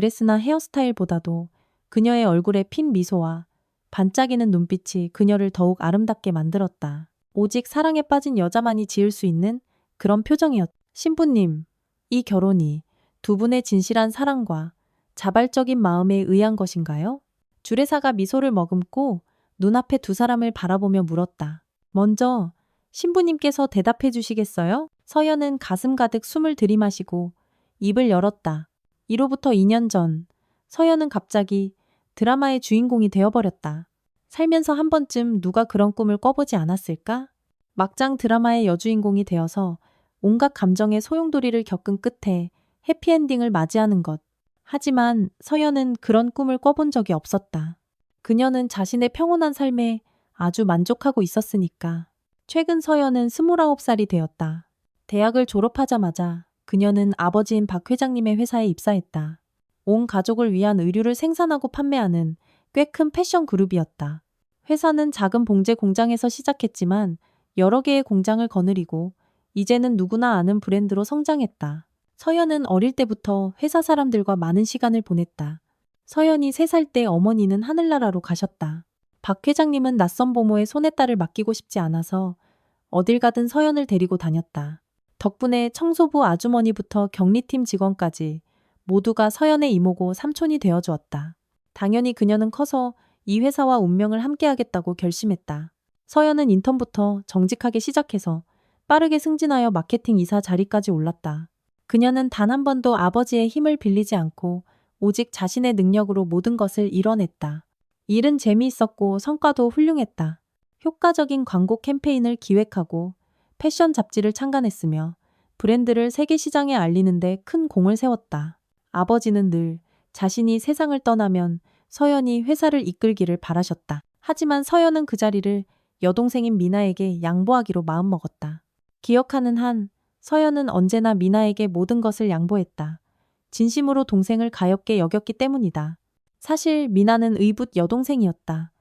드레스나 헤어스타일보다도 그녀의 얼굴에 핀 미소와 반짝이는 눈빛이 그녀를 더욱 아름답게 만들었다. 오직 사랑에 빠진 여자만이 지을 수 있는 그런 표정이었다. 신부님, 이 결혼이 두 분의 진실한 사랑과 자발적인 마음에 의한 것인가요? 주례사가 미소를 머금고 눈앞에 두 사람을 바라보며 물었다. 먼저 신부님께서 대답해 주시겠어요? 서연은 가슴 가득 숨을 들이마시고 입을 열었다. 이로부터 2년 전 서연은 갑자기 드라마의 주인공이 되어버렸다. 살면서 한 번쯤 누가 그런 꿈을 꿔보지 않았을까? 막장 드라마의 여주인공이 되어서 온갖 감정의 소용돌이를 겪은 끝에 해피엔딩을 맞이하는 것. 하지만 서연은 그런 꿈을 꿔본 적이 없었다. 그녀는 자신의 평온한 삶에 아주 만족하고 있었으니까. 최근 서연은 29살이 되었다. 대학을 졸업하자마자 그녀는 아버지인 박 회장님의 회사에 입사했다. 온 가족을 위한 의류를 생산하고 판매하는 꽤 큰 패션 그룹이었다. 회사는 작은 봉제 공장에서 시작했지만 여러 개의 공장을 거느리고 이제는 누구나 아는 브랜드로 성장했다. 서연은 어릴 때부터 회사 사람들과 많은 시간을 보냈다. 서연이 3살 때 어머니는 하늘나라로 가셨다. 박 회장님은 낯선 부모의 손에딸을 맡기고 싶지 않아서 어딜 가든 서연을 데리고 다녔다. 덕분에 청소부 아주머니부터 격리팀 직원까지 모두가 서연의 이모고 삼촌이 되어주었다. 당연히 그녀는 커서 이 회사와 운명을 함께하겠다고 결심했다. 서연은 인턴부터 정직하게 시작해서 빠르게 승진하여 마케팅 이사 자리까지 올랐다. 그녀는 단 한 번도 아버지의 힘을 빌리지 않고 오직 자신의 능력으로 모든 것을 이뤄냈다. 일은 재미있었고 성과도 훌륭했다. 효과적인 광고 캠페인을 기획하고 패션 잡지를 창간했으며 브랜드를 세계 시장에 알리는데 큰 공을 세웠다. 아버지는 늘 자신이 세상을 떠나면 서연이 회사를 이끌기를 바라셨다. 하지만 서연은 그 자리를 여동생인 미나에게 양보하기로 마음먹었다. 기억하는 한 서연은 언제나 미나에게 모든 것을 양보했다. 진심으로 동생을 가엽게 여겼기 때문이다. 사실 미나는 의붓 여동생이었다.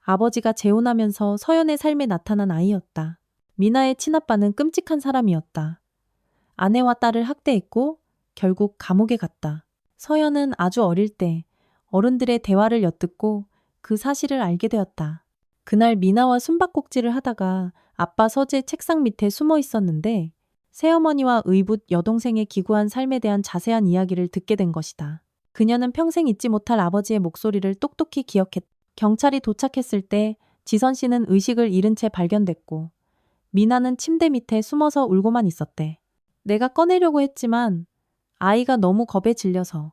아버지가 재혼하면서 서연의 삶에 나타난 아이였다. 미나의 친아빠는 끔찍한 사람이었다. 아내와 딸을 학대했고 결국 감옥에 갔다. 서연은 아주 어릴 때 어른들의 대화를 엿듣고 그 사실을 알게 되었다. 그날 미나와 숨바꼭질을 하다가 아빠 서재 책상 밑에 숨어 있었는데 새어머니와 의붓 여동생의 기구한 삶에 대한 자세한 이야기를 듣게 된 것이다. 그녀는 평생 잊지 못할 아버지의 목소리를 똑똑히 기억했다. 경찰이 도착했을 때 지선 씨는 의식을 잃은 채 발견됐고 미나는 침대 밑에 숨어서 울고만 있었대. 내가 꺼내려고 했지만 아이가 너무 겁에 질려서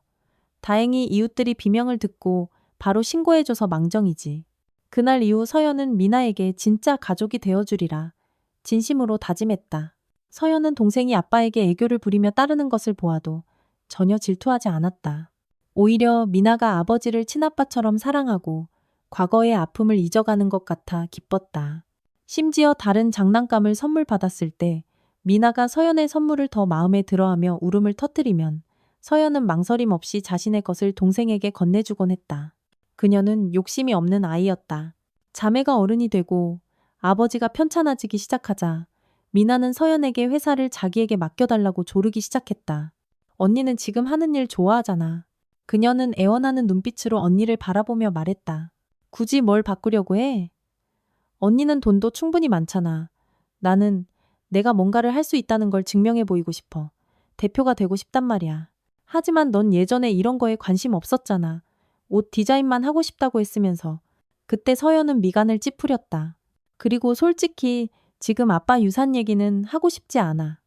다행히 이웃들이 비명을 듣고 바로 신고해줘서 망정이지. 그날 이후 서연은 미나에게 진짜 가족이 되어주리라 진심으로 다짐했다. 서연은 동생이 아빠에게 애교를 부리며 따르는 것을 보아도 전혀 질투하지 않았다. 오히려 미나가 아버지를 친아빠처럼 사랑하고 과거의 아픔을 잊어가는 것 같아 기뻤다. 심지어 다른 장난감을 선물 받았을 때 미나가 서연의 선물을 더 마음에 들어하며 울음을 터뜨리면 서연은 망설임 없이 자신의 것을 동생에게 건네주곤 했다. 그녀는 욕심이 없는 아이였다. 자매가 어른이 되고 아버지가 편찮아지기 시작하자 미나는 서연에게 회사를 자기에게 맡겨달라고 조르기 시작했다. 언니는 지금 하는 일 좋아하잖아. 그녀는 애원하는 눈빛으로 언니를 바라보며 말했다. 굳이 뭘 바꾸려고 해? 언니는 돈도 충분히 많잖아. 나는 내가 뭔가를 할 수 있다는 걸 증명해 보이고 싶어. 대표가 되고 싶단 말이야. 하지만 넌 예전에 이런 거에 관심 없었잖아. 옷 디자인만 하고 싶다고 했으면서. 그때 서연은 미간을 찌푸렸다. 그리고 솔직히 지금 아빠 유산 얘기는 하고 싶지 않아.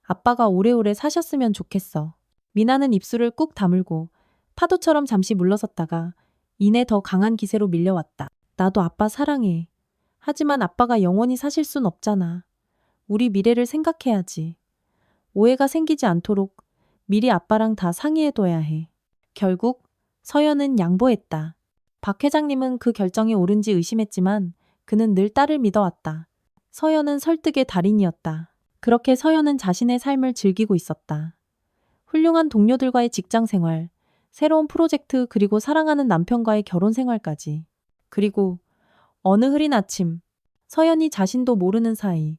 아빠가 오래오래 사셨으면 좋겠어. 미나는 입술을 꾹 다물고 파도처럼 잠시 물러섰다가 이내 더 강한 기세로 밀려왔다. 나도 아빠 사랑해. 하지만 아빠가 영원히 사실 순 없잖아. 우리 미래를 생각해야지. 오해가 생기지 않도록 미리 아빠랑 다 상의해둬야 해. 결국 서연은 양보했다. 박 회장님은 그 결정이 옳은지 의심했지만 그는 늘 딸을 믿어왔다. 서연은 설득의 달인이었다. 그렇게 서연은 자신의 삶을 즐기고 있었다. 훌륭한 동료들과의 직장 생활, 새로운 프로젝트 그리고 사랑하는 남편과의 결혼 생활까지. 그리고 어느 흐린 아침, 서연이 자신도 모르는 사이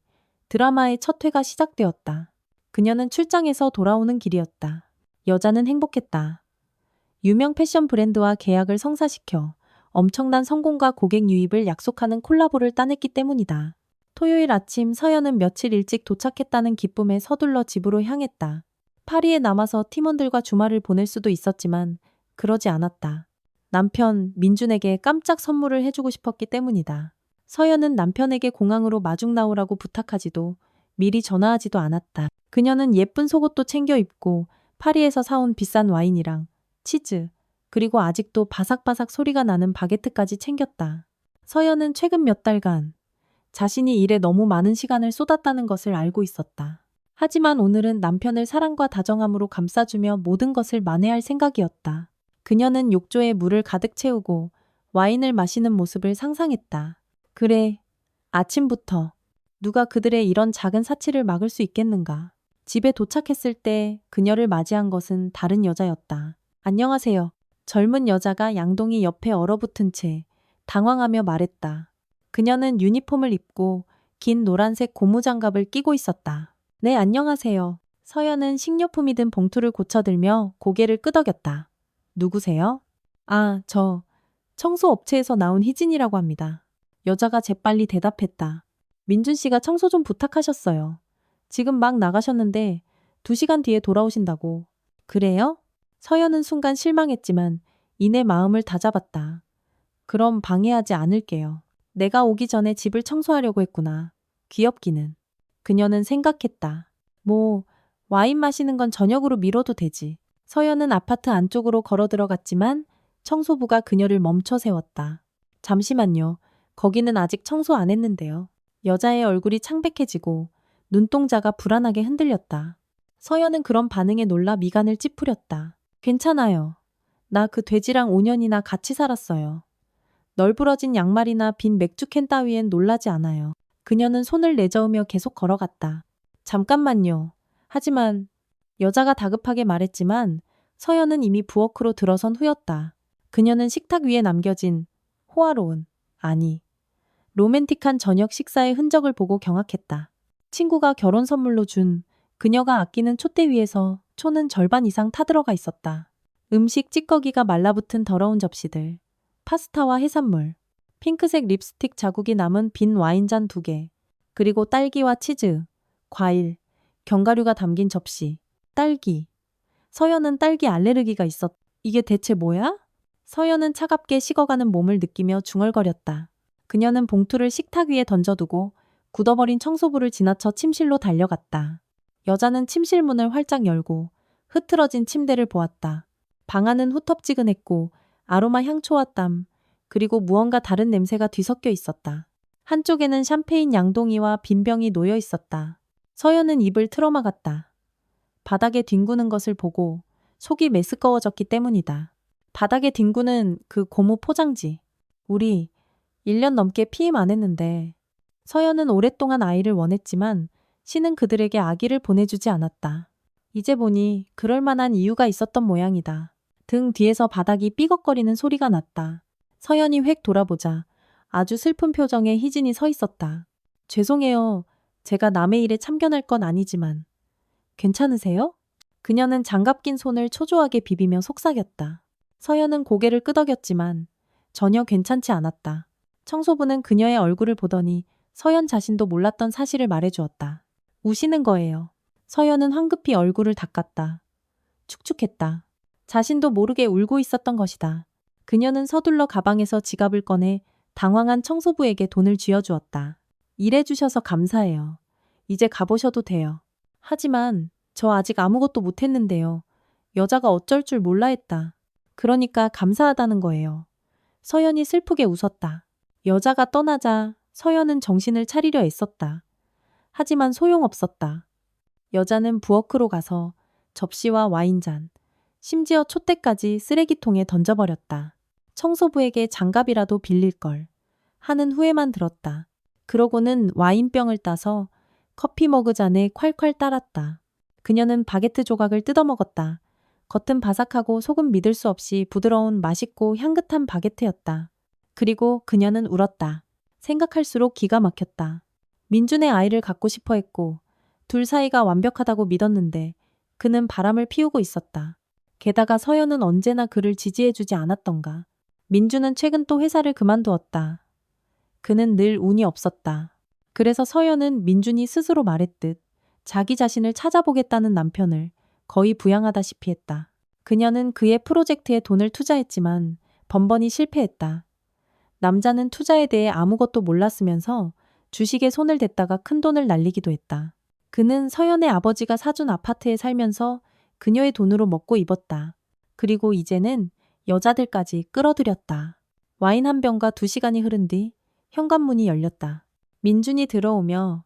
드라마의 첫 회가 시작되었다. 그녀는 출장에서 돌아오는 길이었다. 여자는 행복했다. 유명 패션 브랜드와 계약을 성사시켜 엄청난 성공과 고객 유입을 약속하는 콜라보를 따냈기 때문이다. 토요일 아침 서연은 며칠 일찍 도착했다는 기쁨에 서둘러 집으로 향했다. 파리에 남아서 팀원들과 주말을 보낼 수도 있었지만 그러지 않았다. 남편 민준에게 깜짝 선물을 해주고 싶었기 때문이다. 서연은 남편에게 공항으로 마중 나오라고 부탁하지도 미리 전화하지도 않았다. 그녀는 예쁜 속옷도 챙겨 입고 파리에서 사온 비싼 와인이랑 치즈, 그리고 아직도 바삭바삭 소리가 나는 바게트까지 챙겼다. 서연은 최근 몇 달간 자신이 일에 너무 많은 시간을 쏟았다는 것을 알고 있었다. 하지만 오늘은 남편을 사랑과 다정함으로 감싸주며 모든 것을 만회할 생각이었다. 그녀는 욕조에 물을 가득 채우고 와인을 마시는 모습을 상상했다. 그래, 아침부터 누가 그들의 이런 작은 사치를 막을 수 있겠는가. 집에 도착했을 때 그녀를 맞이한 것은 다른 여자였다. 안녕하세요. 젊은 여자가 양동이 옆에 얼어붙은 채 당황하며 말했다. 그녀는 유니폼을 입고 긴 노란색 고무장갑을 끼고 있었다. 네, 안녕하세요. 서연은 식료품이 든 봉투를 고쳐들며 고개를 끄덕였다. 누구세요? 아, 저 청소업체에서 나온 희진이라고 합니다. 여자가 재빨리 대답했다. 민준 씨가 청소 좀 부탁하셨어요. 지금 막 나가셨는데 2시간 뒤에 돌아오신다고. 그래요? 서연은 순간 실망했지만 이내 마음을 다잡았다. 그럼 방해하지 않을게요. 내가 오기 전에 집을 청소하려고 했구나. 귀엽기는. 그녀는 생각했다. 뭐, 와인 마시는 건 저녁으로 미뤄도 되지. 서연은 아파트 안쪽으로 걸어 들어갔지만 청소부가 그녀를 멈춰 세웠다. 잠시만요. 거기는 아직 청소 안 했는데요. 여자의 얼굴이 창백해지고 눈동자가 불안하게 흔들렸다. 서연은 그런 반응에 놀라 미간을 찌푸렸다. 괜찮아요. 나 그 돼지랑 5년이나 같이 살았어요. 널브러진 양말이나 빈 맥주캔 따위엔 놀라지 않아요. 그녀는 손을 내저으며 계속 걸어갔다. 잠깐만요. 하지만 여자가 다급하게 말했지만 서연은 이미 부엌으로 들어선 후였다. 그녀는 식탁 위에 남겨진 호화로운, 아니, 로맨틱한 저녁 식사의 흔적을 보고 경악했다. 친구가 결혼 선물로 준 그녀가 아끼는 촛대 위에서 초는 절반 이상 타들어가 있었다. 음식 찌꺼기가 말라붙은 더러운 접시들, 파스타와 해산물, 핑크색 립스틱 자국이 남은 빈 와인잔 2개, 그리고 딸기와 치즈, 과일, 견과류가 담긴 접시, 딸기. 서연은 딸기 알레르기가 있었. 이게 대체 뭐야? 서연은 차갑게 식어가는 몸을 느끼며 중얼거렸다. 그녀는 봉투를 식탁 위에 던져두고 굳어버린 청소부를 지나쳐 침실로 달려갔다. 여자는 침실 문을 활짝 열고 흐트러진 침대를 보았다. 방 안은 후텁지근했고 아로마 향초와 땀, 그리고 무언가 다른 냄새가 뒤섞여 있었다. 한쪽에는 샴페인 양동이와 빈 병이 놓여 있었다. 서연은 입을 틀어막았다. 바닥에 뒹구는 것을 보고 속이 메스꺼워졌기 때문이다. 바닥에 뒹구는 그 고무 포장지. 우리 1년 넘게 피임 안 했는데. 서연은 오랫동안 아이를 원했지만 신은 그들에게 아기를 보내주지 않았다. 이제 보니 그럴 만한 이유가 있었던 모양이다. 등 뒤에서 바닥이 삐걱거리는 소리가 났다. 서연이 획 돌아보자 아주 슬픈 표정의 희진이 서 있었다. 죄송해요. 제가 남의 일에 참견할 건 아니지만. 괜찮으세요? 그녀는 장갑 낀 손을 초조하게 비비며 속삭였다. 서연은 고개를 끄덕였지만 전혀 괜찮지 않았다. 청소부는 그녀의 얼굴을 보더니 서연 자신도 몰랐던 사실을 말해주었다. 우시는 거예요. 서연은 황급히 얼굴을 닦았다. 축축했다. 자신도 모르게 울고 있었던 것이다. 그녀는 서둘러 가방에서 지갑을 꺼내 당황한 청소부에게 돈을 쥐어주었다. 일해주셔서 감사해요. 이제 가보셔도 돼요. 하지만 저 아직 아무것도 못했는데요. 여자가 어쩔 줄 몰라 했다. 그러니까 감사하다는 거예요. 서연이 슬프게 웃었다. 여자가 떠나자 서연은 정신을 차리려 애썼다. 하지만 소용없었다. 여자는 부엌으로 가서 접시와 와인잔, 심지어 촛대까지 쓰레기통에 던져버렸다. 청소부에게 장갑이라도 빌릴걸 하는 후회만 들었다. 그러고는 와인병을 따서 커피 머그잔에 콸콸 따랐다. 그녀는 바게트 조각을 뜯어먹었다. 겉은 바삭하고 속은 믿을 수 없이 부드러운 맛있고 향긋한 바게트였다. 그리고 그녀는 울었다. 생각할수록 기가 막혔다. 민준의 아이를 갖고 싶어 했고 둘 사이가 완벽하다고 믿었는데 그는 바람을 피우고 있었다. 게다가 서연은 언제나 그를 지지해주지 않았던가. 민주는 최근 또 회사를 그만두었다. 그는 늘 운이 없었다. 그래서 서연은 민준이 스스로 말했듯 자기 자신을 찾아보겠다는 남편을 거의 부양하다시피 했다. 그녀는 그의 프로젝트에 돈을 투자했지만 번번이 실패했다. 남자는 투자에 대해 아무것도 몰랐으면서 주식에 손을 댔다가 큰돈을 날리기도 했다. 그는 서연의 아버지가 사준 아파트에 살면서 그녀의 돈으로 먹고 입었다. 그리고 이제는 여자들까지 끌어들였다. 와인 한 병과 2시간이 흐른 뒤 현관문이 열렸다. 민준이 들어오며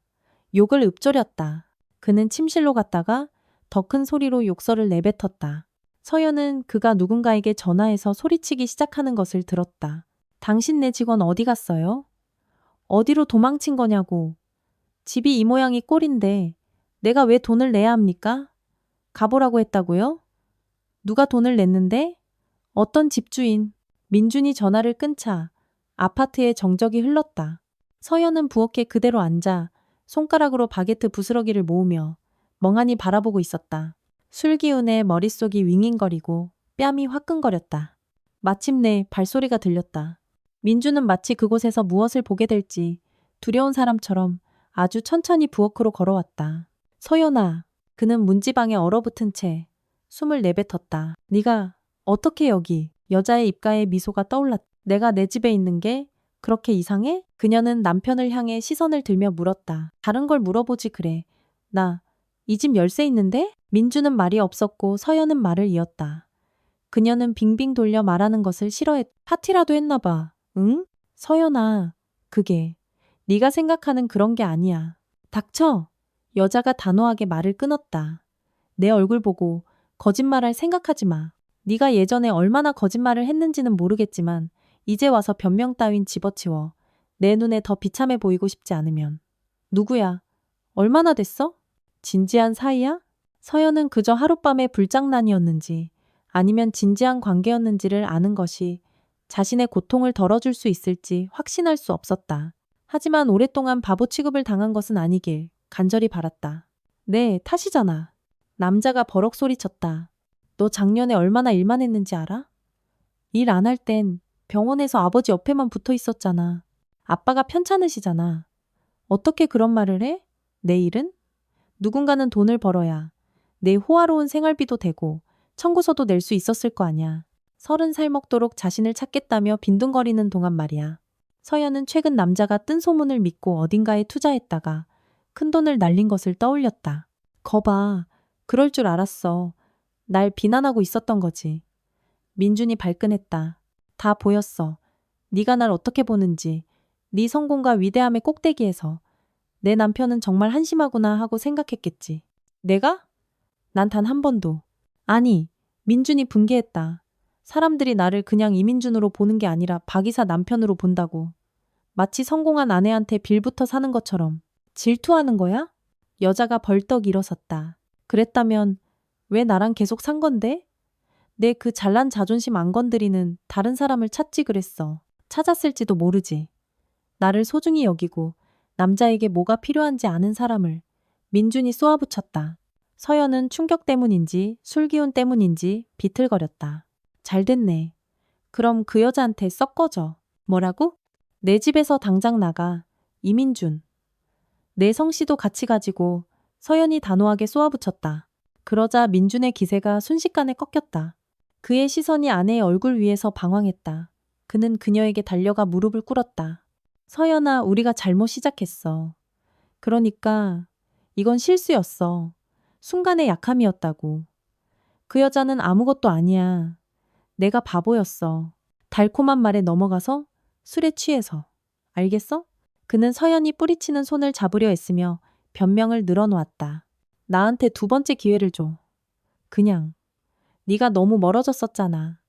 욕을 읊조렸다. 그는 침실로 갔다가 더 큰 소리로 욕설을 내뱉었다. 서연은 그가 누군가에게 전화해서 소리치기 시작하는 것을 들었다. 당신 내 직원 어디 갔어요? 어디로 도망친 거냐고. 집이 이 모양이 꼴인데 내가 왜 돈을 내야 합니까? 가보라고 했다고요? 누가 돈을 냈는데? 어떤 집주인? 민준이 전화를 끊자 아파트에 정적이 흘렀다. 서연은 부엌에 그대로 앉아 손가락으로 바게트 부스러기를 모으며 멍하니 바라보고 있었다. 술 기운에 머릿속이 윙윙거리고 뺨이 화끈거렸다. 마침내 발소리가 들렸다. 민주는 마치 그곳에서 무엇을 보게 될지 두려운 사람처럼 아주 천천히 부엌으로 걸어왔다. 서연아, 그는 문지방에 얼어붙은 채 숨을 내뱉었다. 네가 어떻게 여기? 여자의 입가에 미소가 떠올랐다. 내가 내 집에 있는 게 그렇게 이상해? 그녀는 남편을 향해 시선을 들며 물었다. 다른 걸 물어보지 그래. 나 이 집 열쇠 있는데? 민주는 말이 없었고 서연은 말을 이었다. 그녀는 빙빙 돌려 말하는 것을 싫어했. 파티라도 했나 봐. 응? 서연아, 그게 네가 생각하는 그런 게 아니야. 닥쳐. 여자가 단호하게 말을 끊었다. 내 얼굴 보고 거짓말할 생각하지 마. 네가 예전에 얼마나 거짓말을 했는지는 모르겠지만 이제 와서 변명 따윈 집어치워. 내 눈에 더 비참해 보이고 싶지 않으면. 누구야? 얼마나 됐어? 진지한 사이야? 서연은 그저 하룻밤의 불장난이었는지 아니면 진지한 관계였는지를 아는 것이 자신의 고통을 덜어줄 수 있을지 확신할 수 없었다. 하지만 오랫동안 바보 취급을 당한 것은 아니길 간절히 바랐다. 네, 탓이잖아. 남자가 버럭 소리쳤다. 너 작년에 얼마나 일만 했는지 알아? 일 안 할 땐 병원에서 아버지 옆에만 붙어 있었잖아. 아빠가 편찮으시잖아. 어떻게 그런 말을 해? 내 일은? 누군가는 돈을 벌어야 내 호화로운 생활비도 되고 청구서도 낼 수 있었을 거 아냐. 30살 먹도록 자신을 찾겠다며 빈둥거리는 동안 말이야. 서연은 최근 남자가 뜬 소문을 믿고 어딘가에 투자했다가 큰돈을 날린 것을 떠올렸다. 거봐, 그럴 줄 알았어. 날 비난하고 있었던 거지. 민준이 발끈했다. 다 보였어. 네가 날 어떻게 보는지. 네 성공과 위대함의 꼭대기에서 내 남편은 정말 한심하구나 하고 생각했겠지. 내가? 난 단 한 번도. 아니, 민준이 분개했다. 사람들이 나를 그냥 이민준으로 보는 게 아니라 박 이사 남편으로 본다고. 마치 성공한 아내한테 빌부터 사는 것처럼. 질투하는 거야? 여자가 벌떡 일어섰다. 그랬다면 왜 나랑 계속 산 건데? 내 그 잘난 자존심 안 건드리는 다른 사람을 찾지 그랬어. 찾았을지도 모르지. 나를 소중히 여기고 남자에게 뭐가 필요한지 아는 사람을. 민준이 쏘아붙였다. 서연은 충격 때문인지 술 기운 때문인지 비틀거렸다. 잘 됐네. 그럼 그 여자한테 썩 꺼져. 뭐라고? 내 집에서 당장 나가. 이민준. 내 성씨도 같이 가지고. 서연이 단호하게 쏘아붙였다. 그러자 민준의 기세가 순식간에 꺾였다. 그의 시선이 아내의 얼굴 위에서 방황했다. 그는 그녀에게 달려가 무릎을 꿇었다. 서연아, 우리가 잘못 시작했어. 그러니까 이건 실수였어. 순간의 약함이었다고. 그 여자는 아무것도 아니야. 내가 바보였어. 달콤한 말에 넘어가서 술에 취해서. 알겠어? 그는 서연이 뿌리치는 손을 잡으려 했으며 변명을 늘어놓았다. 나한테 2번째 기회를 줘. 그냥. 네가 너무 멀어졌었잖아.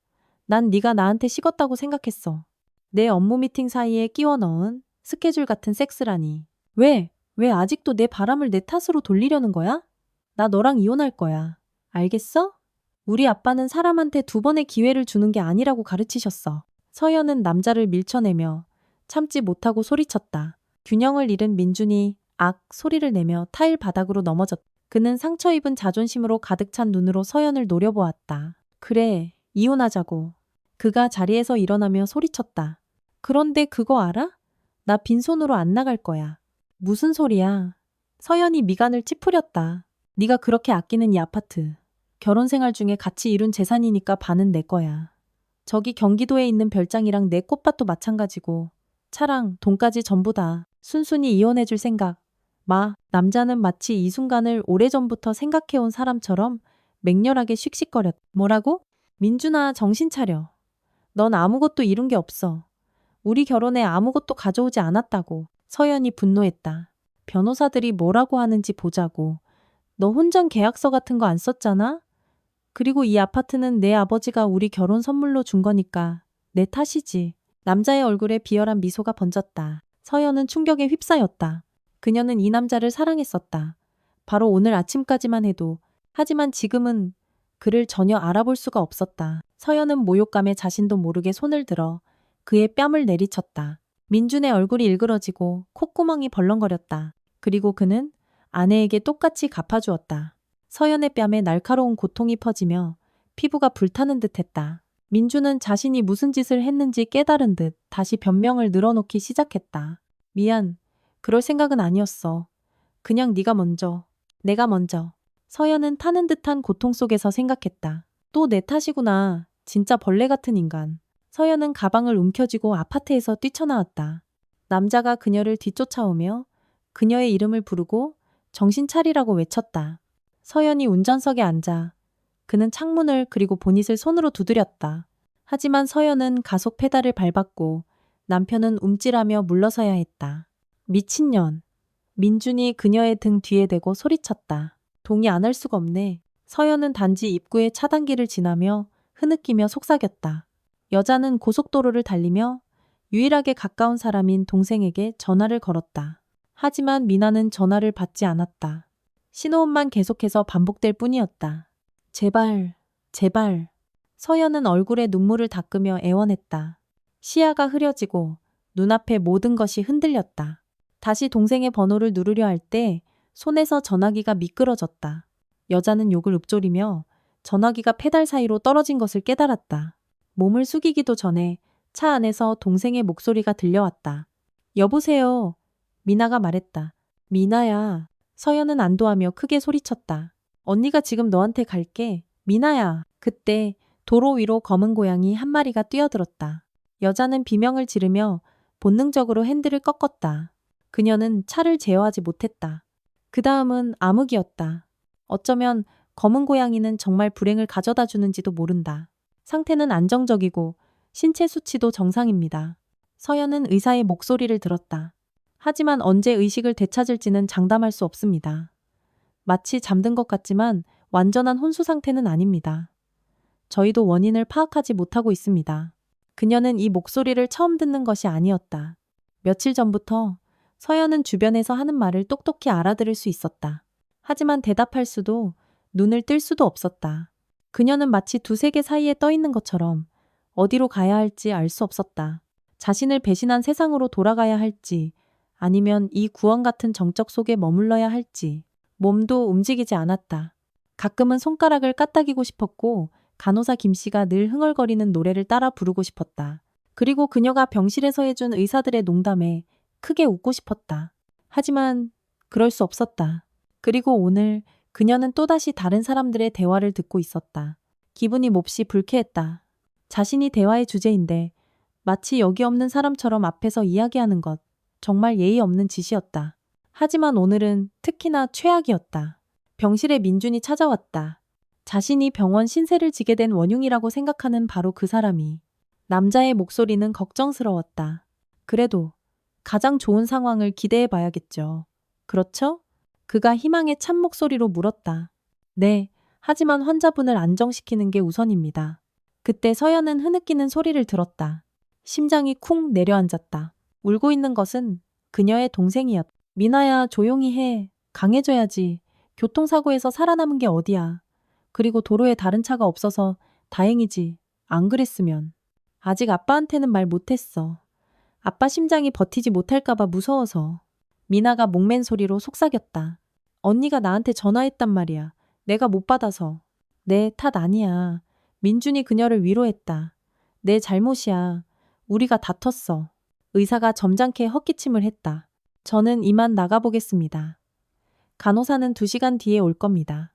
난 네가 나한테 식었다고 생각했어. 내 업무 미팅 사이에 끼워 넣은 스케줄 같은 섹스라니. 왜 아직도 내 바람을 내 탓으로 돌리려는 거야? 나 너랑 이혼할 거야. 알겠어? 우리 아빠는 사람한테 2번의 기회를 주는 게 아니라고 가르치셨어. 서연은 남자를 밀쳐내며 참지 못하고 소리쳤다. 균형을 잃은 민준이 악 소리를 내며 타일 바닥으로 넘어졌다. 그는 상처 입은 자존심으로 가득 찬 눈으로 서연을 노려보았다. 그래, 이혼하자고. 그가 자리에서 일어나며 소리쳤다. 그런데 그거 알아? 나 빈손으로 안 나갈 거야. 무슨 소리야? 서연이 미간을 찌푸렸다. 네가 그렇게 아끼는 이 아파트. 결혼 생활 중에 같이 이룬 재산이니까 반은 내 거야. 저기 경기도에 있는 별장이랑 내 꽃밭도 마찬가지고 차랑 돈까지 전부 다 순순히 이혼해줄 생각. 남자는 마치 이 순간을 오래전부터 생각해온 사람처럼 맹렬하게 씩씩거렸. 뭐라고? 민준아, 정신 차려. 넌 아무것도 이룬 게 없어. 우리 결혼에 아무것도 가져오지 않았다고. 서연이 분노했다. 변호사들이 뭐라고 하는지 보자고. 너 혼전 계약서 같은 거 안 썼잖아? 그리고 이 아파트는 내 아버지가 우리 결혼 선물로 준 거니까 내 탓이지. 남자의 얼굴에 비열한 미소가 번졌다. 서연은 충격에 휩싸였다. 그녀는 이 남자를 사랑했었다. 바로 오늘 아침까지만 해도. 하지만 지금은 그를 전혀 알아볼 수가 없었다. 서연은 모욕감에 자신도 모르게 손을 들어 그의 뺨을 내리쳤다. 민준의 얼굴이 일그러지고 콧구멍이 벌렁거렸다. 그리고 그는 아내에게 똑같이 갚아주었다. 서연의 뺨에 날카로운 고통이 퍼지며 피부가 불타는 듯했다. 민준은 자신이 무슨 짓을 했는지 깨달은 듯 다시 변명을 늘어놓기 시작했다. 미안. 그럴 생각은 아니었어. 그냥 네가 먼저. 내가 먼저. 서연은 타는 듯한 고통 속에서 생각했다. 또 내 탓이구나. 진짜 벌레 같은 인간. 서연은 가방을 움켜쥐고 아파트에서 뛰쳐나왔다. 남자가 그녀를 뒤쫓아오며 그녀의 이름을 부르고 정신 차리라고 외쳤다. 서연이 운전석에 앉아 그는 창문을 그리고 보닛을 손으로 두드렸다. 하지만 서연은 가속 페달을 밟았고 남편은 움찔하며 물러서야 했다. 미친년. 민준이 그녀의 등 뒤에 대고 소리쳤다. 동의 안 할 수가 없네. 서연은 단지 입구의 차단기를 지나며 흐느끼며 속삭였다. 여자는 고속도로를 달리며 유일하게 가까운 사람인 동생에게 전화를 걸었다. 하지만 미나는 전화를 받지 않았다. 신호음만 계속해서 반복될 뿐이었다. 제발, 제발. 서연은 얼굴에 눈물을 닦으며 애원했다. 시야가 흐려지고 눈앞의 모든 것이 흔들렸다. 다시 동생의 번호를 누르려 할 때 손에서 전화기가 미끄러졌다. 여자는 욕을 읊조리며 전화기가 페달 사이로 떨어진 것을 깨달았다. 몸을 숙이기도 전에 차 안에서 동생의 목소리가 들려왔다. 여보세요. 미나가 말했다. 미나야. 서연은 안도하며 크게 소리쳤다. 언니가 지금 너한테 갈게. 미나야. 그때 도로 위로 검은 고양이 한 마리가 뛰어들었다. 여자는 비명을 지르며 본능적으로 핸들을 꺾었다. 그녀는 차를 제어하지 못했다. 그 다음은 암흑이었다. 어쩌면 검은 고양이는 정말 불행을 가져다 주는지도 모른다. 상태는 안정적이고 신체 수치도 정상입니다. 서연은 의사의 목소리를 들었다. 하지만 언제 의식을 되찾을지는 장담할 수 없습니다. 마치 잠든 것 같지만 완전한 혼수 상태는 아닙니다. 저희도 원인을 파악하지 못하고 있습니다. 그녀는 이 목소리를 처음 듣는 것이 아니었다. 며칠 전부터 서연은 주변에서 하는 말을 똑똑히 알아들을 수 있었다. 하지만 대답할 수도 눈을 뜰 수도 없었다. 그녀는 마치 두 세계 사이에 떠 있는 것처럼 어디로 가야 할지 알 수 없었다. 자신을 배신한 세상으로 돌아가야 할지 아니면 이 구원 같은 정적 속에 머물러야 할지 몸도 움직이지 않았다. 가끔은 손가락을 까딱이고 싶었고 간호사 김씨가 늘 흥얼거리는 노래를 따라 부르고 싶었다. 그리고 그녀가 병실에서 해준 의사들의 농담에 크게 웃고 싶었다. 하지만 그럴 수 없었다. 그리고 오늘 그녀는 또다시 다른 사람들의 대화를 듣고 있었다. 기분이 몹시 불쾌했다. 자신이 대화의 주제인데 마치 여기 없는 사람처럼 앞에서 이야기하는 것. 정말 예의 없는 짓이었다. 하지만 오늘은 특히나 최악이었다. 병실에 민준이 찾아왔다. 자신이 병원 신세를 지게 된 원흉이라고 생각하는 바로 그 사람이. 남자의 목소리는 걱정스러웠다. 그래도 가장 좋은 상황을 기대해 봐야겠죠. 그렇죠? 그가 희망의 찬 목소리로 물었다. 네, 하지만 환자분을 안정시키는 게 우선입니다. 그때 서연은 흐느끼는 소리를 들었다. 심장이 쿵 내려앉았다. 울고 있는 것은 그녀의 동생이었다. 미나야, 조용히 해. 강해져야지. 교통사고에서 살아남은 게 어디야. 그리고 도로에 다른 차가 없어서 다행이지. 안 그랬으면. 아직 아빠한테는 말 못했어. 아빠 심장이 버티지 못할까봐 무서워서. 미나가 목맨 소리로 속삭였다. 언니가 나한테 전화했단 말이야. 내가 못 받아서. 내 탓 아니야. 민준이 그녀를 위로했다. 내 잘못이야. 우리가 다퉜어. 의사가 점잖게 헛기침을 했다. 저는 이만 나가보겠습니다. 간호사는 2시간 뒤에 올 겁니다.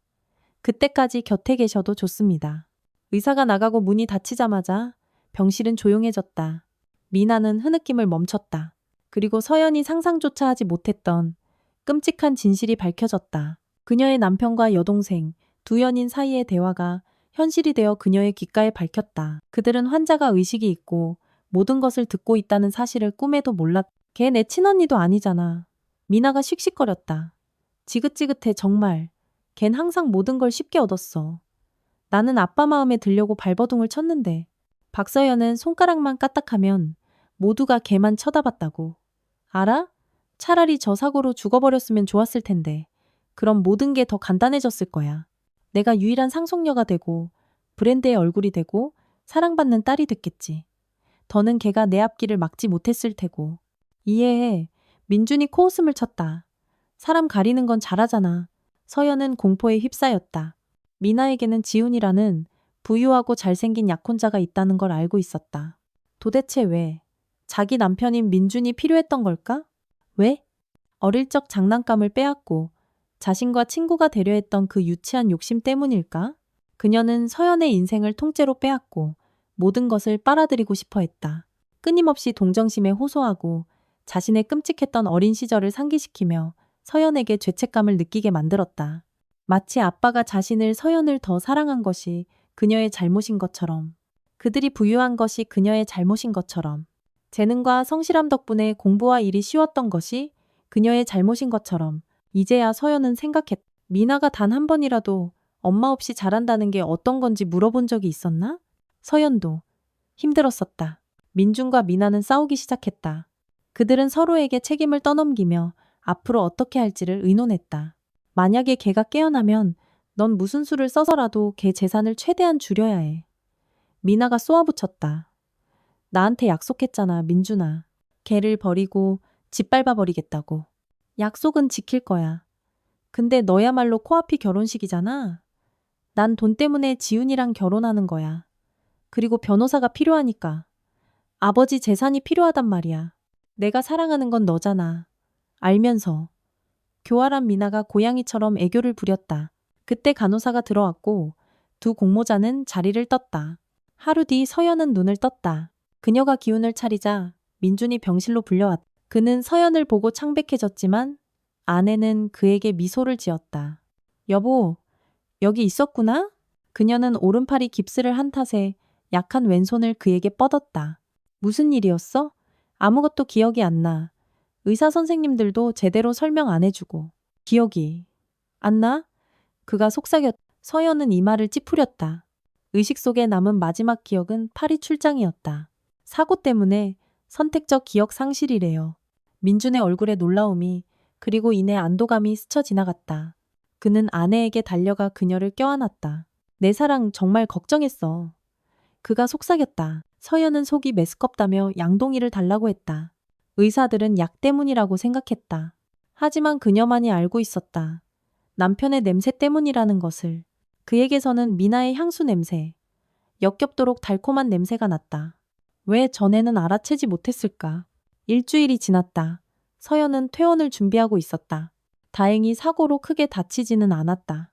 그때까지 곁에 계셔도 좋습니다. 의사가 나가고 문이 닫히자마자 병실은 조용해졌다. 미나는 흐느낌을 멈췄다. 그리고 서연이 상상조차 하지 못했던 끔찍한 진실이 밝혀졌다. 그녀의 남편과 여동생, 두 연인 사이의 대화가 현실이 되어 그녀의 귓가에 밝혔다. 그들은 환자가 의식이 있고 모든 것을 듣고 있다는 사실을 꿈에도 몰랐. 걔 내 친언니도 아니잖아. 미나가 씩씩거렸다. 지긋지긋해 정말. 걘 항상 모든 걸 쉽게 얻었어. 나는 아빠 마음에 들려고 발버둥을 쳤는데 박서연은 손가락만 까딱하면 모두가 걔만 쳐다봤다고. 알아? 차라리 저 사고로 죽어버렸으면 좋았을 텐데. 그럼 모든 게 더 간단해졌을 거야. 내가 유일한 상속녀가 되고 브랜드의 얼굴이 되고 사랑받는 딸이 됐겠지. 더는 걔가 내 앞길을 막지 못했을 테고. 이해해. 민준이 코웃음을 쳤다. 사람 가리는 건 잘하잖아. 서연은 공포에 휩싸였다. 미나에게는 지훈이라는 부유하고 잘생긴 약혼자가 있다는 걸 알고 있었다. 도대체 왜? 자기 남편인 민준이 필요했던 걸까? 왜? 어릴 적 장난감을 빼앗고 자신과 친구가 되려 했던 그 유치한 욕심 때문일까? 그녀는 서연의 인생을 통째로 빼앗고 모든 것을 빨아들이고 싶어 했다. 끊임없이 동정심에 호소하고 자신의 끔찍했던 어린 시절을 상기시키며 서연에게 죄책감을 느끼게 만들었다. 마치 아빠가 자신을 서연을 더 사랑한 것이 그녀의 잘못인 것처럼, 그들이 부유한 것이 그녀의 잘못인 것처럼, 재능과 성실함 덕분에 공부와 일이 쉬웠던 것이 그녀의 잘못인 것처럼 이제야 서연은 생각했다. 미나가 단 한 번이라도 엄마 없이 자란다는 게 어떤 건지 물어본 적이 있었나? 서연도 힘들었었다. 민준과 미나는 싸우기 시작했다. 그들은 서로에게 책임을 떠넘기며 앞으로 어떻게 할지를 의논했다. 만약에 걔가 깨어나면 넌 무슨 수를 써서라도 걔 재산을 최대한 줄여야 해. 미나가 쏘아붙였다. 나한테 약속했잖아, 민준아. 걔를 버리고 짓밟아 버리겠다고. 약속은 지킬 거야. 근데 너야말로 코앞이 결혼식이잖아. 난 돈 때문에 지훈이랑 결혼하는 거야. 그리고 변호사가 필요하니까. 아버지 재산이 필요하단 말이야. 내가 사랑하는 건 너잖아. 알면서. 교활한 미나가 고양이처럼 애교를 부렸다. 그때 간호사가 들어왔고 두 공모자는 자리를 떴다. 하루 뒤 서연은 눈을 떴다. 그녀가 기운을 차리자 민준이 병실로 불려왔다. 그는 서연을 보고 창백해졌지만 아내는 그에게 미소를 지었다. 여보, 여기 있었구나? 그녀는 오른팔이 깁스를 한 탓에 약한 왼손을 그에게 뻗었다. 무슨 일이었어? 아무것도 기억이 안 나. 의사 선생님들도 제대로 설명 안 해주고. 기억이 안 나? 그가 속삭였다. 서연은 이마를 찌푸렸다. 의식 속에 남은 마지막 기억은 파리 출장이었다. 사고 때문에 선택적 기억 상실이래요. 민준의 얼굴에 놀라움이 그리고 이내 안도감이 스쳐 지나갔다. 그는 아내에게 달려가 그녀를 껴안았다. 내 사랑 정말 걱정했어. 그가 속삭였다. 서연은 속이 메스껍다며 양동이를 달라고 했다. 의사들은 약 때문이라고 생각했다. 하지만 그녀만이 알고 있었다. 남편의 냄새 때문이라는 것을. 그에게서는 미나의 향수 냄새, 역겹도록 달콤한 냄새가 났다. 왜 전에는 알아채지 못했을까? 일주일이 지났다. 서연은 퇴원을 준비하고 있었다. 다행히 사고로 크게 다치지는 않았다.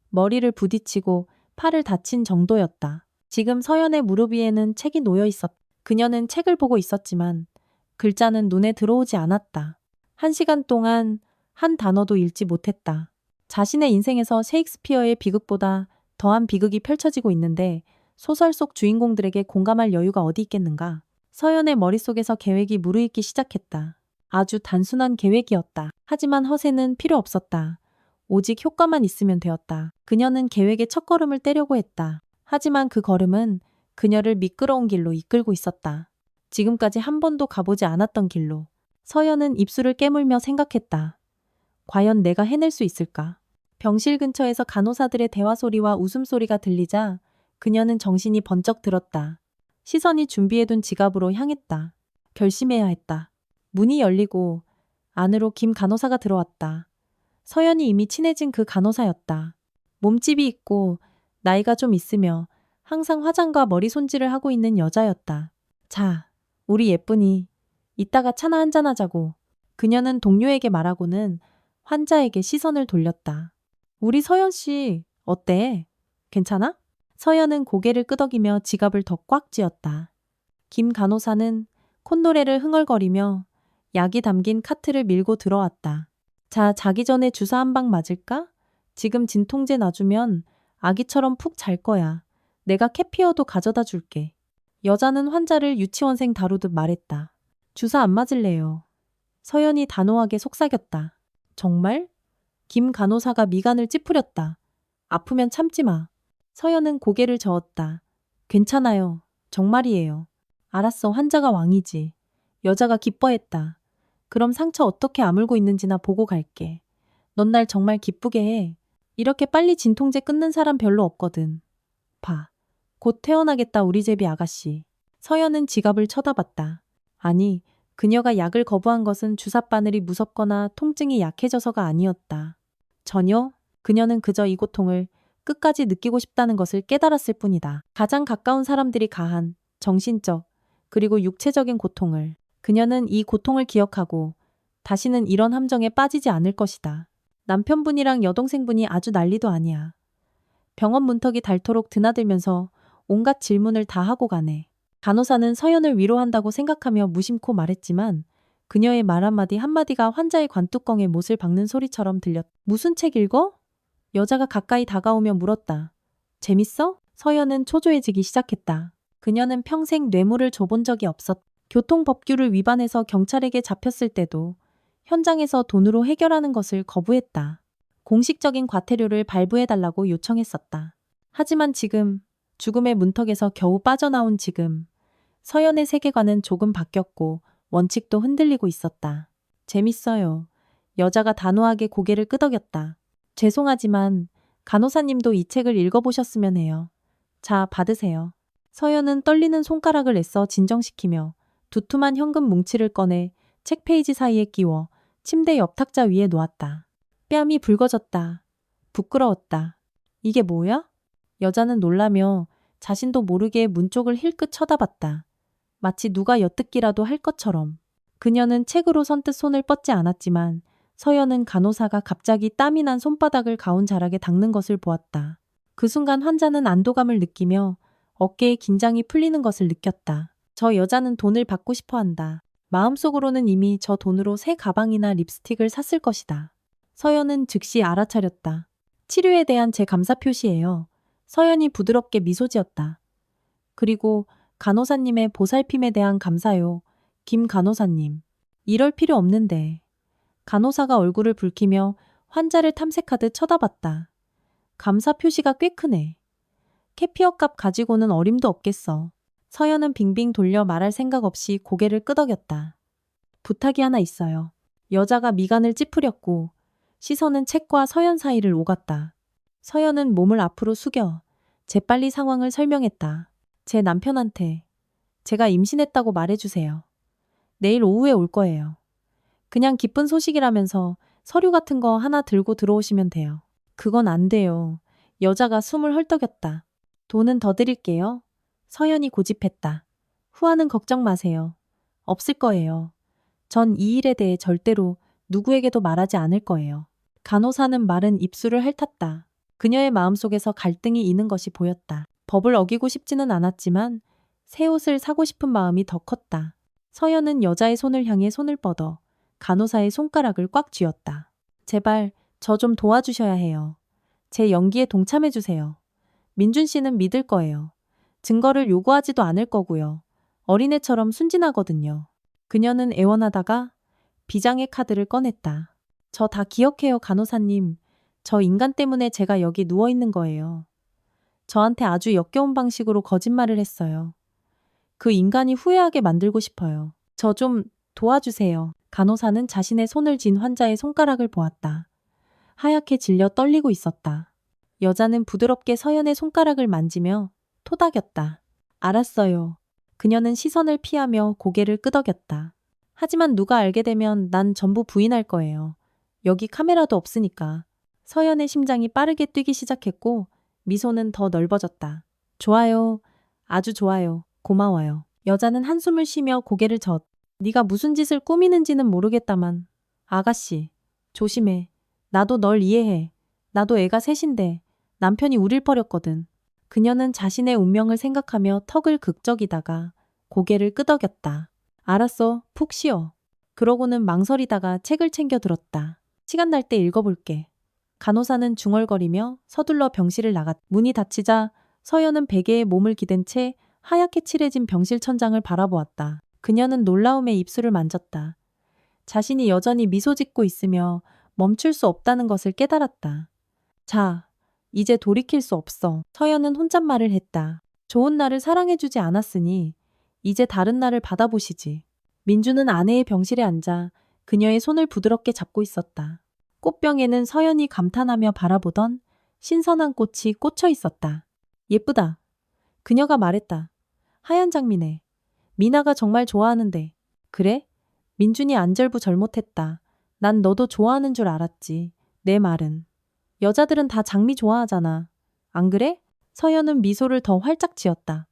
머리를 부딪히고 팔을 다친 정도였다. 지금 서연의 무릎 위에는 책이 놓여 있었다. 그녀는 책을 보고 있었지만 글자는 눈에 들어오지 않았다. 1시간 동안 한 단어도 읽지 못했다. 자신의 인생에서 셰익스피어의 비극보다 더한 비극이 펼쳐지고 있는데 소설 속 주인공들에게 공감할 여유가 어디 있겠는가? 서연의 머릿속에서 계획이 무르익기 시작했다. 아주 단순한 계획이었다. 하지만 허세는 필요 없었다. 오직 효과만 있으면 되었다. 그녀는 계획의 첫걸음을 떼려고 했다. 하지만 그 걸음은 그녀를 미끄러운 길로 이끌고 있었다. 지금까지 한 번도 가보지 않았던 길로. 서연은 입술을 깨물며 생각했다. 과연 내가 해낼 수 있을까? 병실 근처에서 간호사들의 대화 소리와 웃음소리가 들리자 그녀는 정신이 번쩍 들었다. 시선이 준비해둔 지갑으로 향했다. 결심해야 했다. 문이 열리고 안으로 김 간호사가 들어왔다. 서연이 이미 친해진 그 간호사였다. 몸집이 있고 나이가 좀 있으며 항상 화장과 머리 손질을 하고 있는 여자였다. 자, 우리 예쁜이. 이따가 차나 한잔하자고. 그녀는 동료에게 말하고는 환자에게 시선을 돌렸다. 우리 서연 씨, 어때? 괜찮아? 서연은 고개를 끄덕이며 지갑을 더 꽉 쥐었다. 김 간호사는 콧노래를 흥얼거리며 약이 담긴 카트를 밀고 들어왔다. 자, 자기 전에 주사 한 방 맞을까? 지금 진통제 놔주면 아기처럼 푹 잘 거야. 내가 캐피어도 가져다 줄게. 여자는 환자를 유치원생 다루듯 말했다. 주사 안 맞을래요. 서연이 단호하게 속삭였다. 정말? 김 간호사가 미간을 찌푸렸다. 아프면 참지 마. 서연은 고개를 저었다. 괜찮아요. 정말이에요. 알았어, 환자가 왕이지. 여자가 기뻐했다. 그럼 상처 어떻게 아물고 있는지나 보고 갈게. 넌 날 정말 기쁘게 해. 이렇게 빨리 진통제 끊는 사람 별로 없거든. 봐. 곧 퇴원하겠다 우리 제비 아가씨. 서연은 지갑을 쳐다봤다. 아니, 그녀가 약을 거부한 것은 주사 바늘이 무섭거나 통증이 약해져서가 아니었다. 전혀, 그녀는 그저 이 고통을 끝까지 느끼고 싶다는 것을 깨달았을 뿐이다. 가장 가까운 사람들이 가한 정신적 그리고 육체적인 고통을 그녀는 이 고통을 기억하고 다시는 이런 함정에 빠지지 않을 것이다. 남편분이랑 여동생분이 아주 난리도 아니야. 병원 문턱이 닳도록 드나들면서 온갖 질문을 다 하고 가네. 간호사는 서연을 위로한다고 생각하며 무심코 말했지만 그녀의 말 한마디 한마디가 환자의 관뚜껑에 못을 박는 소리처럼 들렸다. 무슨 책 읽어? 여자가 가까이 다가오며 물었다. 재밌어? 서연은 초조해지기 시작했다. 그녀는 평생 뇌물을 줘본 적이 없었다. 교통법규를 위반해서 경찰에게 잡혔을 때도 현장에서 돈으로 해결하는 것을 거부했다. 공식적인 과태료를 발부해달라고 요청했었다. 하지만 지금, 죽음의 문턱에서 겨우 빠져나온 지금, 서연의 세계관은 조금 바뀌었고 원칙도 흔들리고 있었다. 재밌어요. 여자가 단호하게 고개를 끄덕였다. 죄송하지만 간호사님도 이 책을 읽어보셨으면 해요. 자, 받으세요. 서연은 떨리는 손가락을 애써 진정시키며 두툼한 현금 뭉치를 꺼내 책 페이지 사이에 끼워 침대 옆 탁자 위에 놓았다. 뺨이 붉어졌다. 부끄러웠다. 이게 뭐야? 여자는 놀라며 자신도 모르게 문 쪽을 힐끗 쳐다봤다. 마치 누가 엿듣기라도 할 것처럼. 그녀는 책으로 선뜻 손을 뻗지 않았지만 서연은 간호사가 갑자기 땀이 난 손바닥을 가운자락에 닦는 것을 보았다. 그 순간 환자는 안도감을 느끼며 어깨에 긴장이 풀리는 것을 느꼈다. 저 여자는 돈을 받고 싶어 한다. 마음속으로는 이미 저 돈으로 새 가방이나 립스틱을 샀을 것이다. 서연은 즉시 알아차렸다. 치료에 대한 제 감사 표시예요. 서연이 부드럽게 미소 지었다. 그리고 간호사님의 보살핌에 대한 감사요. 김 간호사님. 이럴 필요 없는데. 간호사가 얼굴을 붉히며 환자를 탐색하듯 쳐다봤다. 감사 표시가 꽤 크네. 캐피어 값 가지고는 어림도 없겠어. 서연은 빙빙 돌려 말할 생각 없이 고개를 끄덕였다. 부탁이 하나 있어요. 여자가 미간을 찌푸렸고 시선은 책과 서연 사이를 오갔다. 서연은 몸을 앞으로 숙여 재빨리 상황을 설명했다. 제 남편한테 제가 임신했다고 말해주세요. 내일 오후에 올 거예요. 그냥 기쁜 소식이라면서 서류 같은 거 하나 들고 들어오시면 돼요. 그건 안 돼요. 여자가 숨을 헐떡였다. 돈은 더 드릴게요. 서연이 고집했다. 후화는 걱정 마세요. 없을 거예요. 전 이 일에 대해 절대로 누구에게도 말하지 않을 거예요. 간호사는 마른 입술을 핥았다. 그녀의 마음속에서 갈등이 이는 것이 보였다. 법을 어기고 싶지는 않았지만 새 옷을 사고 싶은 마음이 더 컸다. 서연은 여자의 손을 향해 손을 뻗어 간호사의 손가락을 꽉 쥐었다. 제발 저 좀 도와주셔야 해요. 제 연기에 동참해 주세요. 민준 씨는 믿을 거예요. 증거를 요구하지도 않을 거고요. 어린애처럼 순진하거든요. 그녀는 애원하다가 비장의 카드를 꺼냈다. 저 다 기억해요, 간호사님. 저 인간 때문에 제가 여기 누워 있는 거예요. 저한테 아주 역겨운 방식으로 거짓말을 했어요. 그 인간이 후회하게 만들고 싶어요. 저 좀 도와주세요. 간호사는 자신의 손을 쥔 환자의 손가락을 보았다. 하얗게 질려 떨리고 있었다. 여자는 부드럽게 서연의 손가락을 만지며 토닥였다. 알았어요. 그녀는 시선을 피하며 고개를 끄덕였다. 하지만 누가 알게 되면 난 전부 부인할 거예요. 여기 카메라도 없으니까. 서연의 심장이 빠르게 뛰기 시작했고 미소는 더 넓어졌다. 좋아요. 아주 좋아요. 고마워요. 여자는 한숨을 쉬며 고개를 젓. 네가 무슨 짓을 꾸미는지는 모르겠다만. 아가씨, 조심해. 나도 널 이해해. 나도 애가 셋인데 남편이 우릴 버렸거든. 그녀는 자신의 운명을 생각하며 턱을 극적이다가 고개를 끄덕였다. 알았어. 푹 쉬어. 그러고는 망설이다가 책을 챙겨 들었다. 시간 날 때 읽어볼게. 간호사는 중얼거리며 서둘러 병실을 나갔. 문이 닫히자 서연은 베개에 몸을 기댄 채 하얗게 칠해진 병실 천장을 바라보았다. 그녀는 놀라움에 입술을 만졌다. 자신이 여전히 미소 짓고 있으며 멈출 수 없다는 것을 깨달았다. 자, 이제 돌이킬 수 없어. 서연은 혼잣말을 했다. 좋은 나를 사랑해주지 않았으니 이제 다른 나를 받아보시지. 민주는 아내의 병실에 앉아 그녀의 손을 부드럽게 잡고 있었다. 꽃병에는 서연이 감탄하며 바라보던 신선한 꽃이 꽂혀 있었다. 예쁘다. 그녀가 말했다. 하얀 장미네. 미나가 정말 좋아하는데. 그래? 민준이 안절부절 못했다. 난 너도 좋아하는 줄 알았지. 내 말은. 여자들은 다 장미 좋아하잖아. 안 그래? 서연은 미소를 더 활짝 지었다.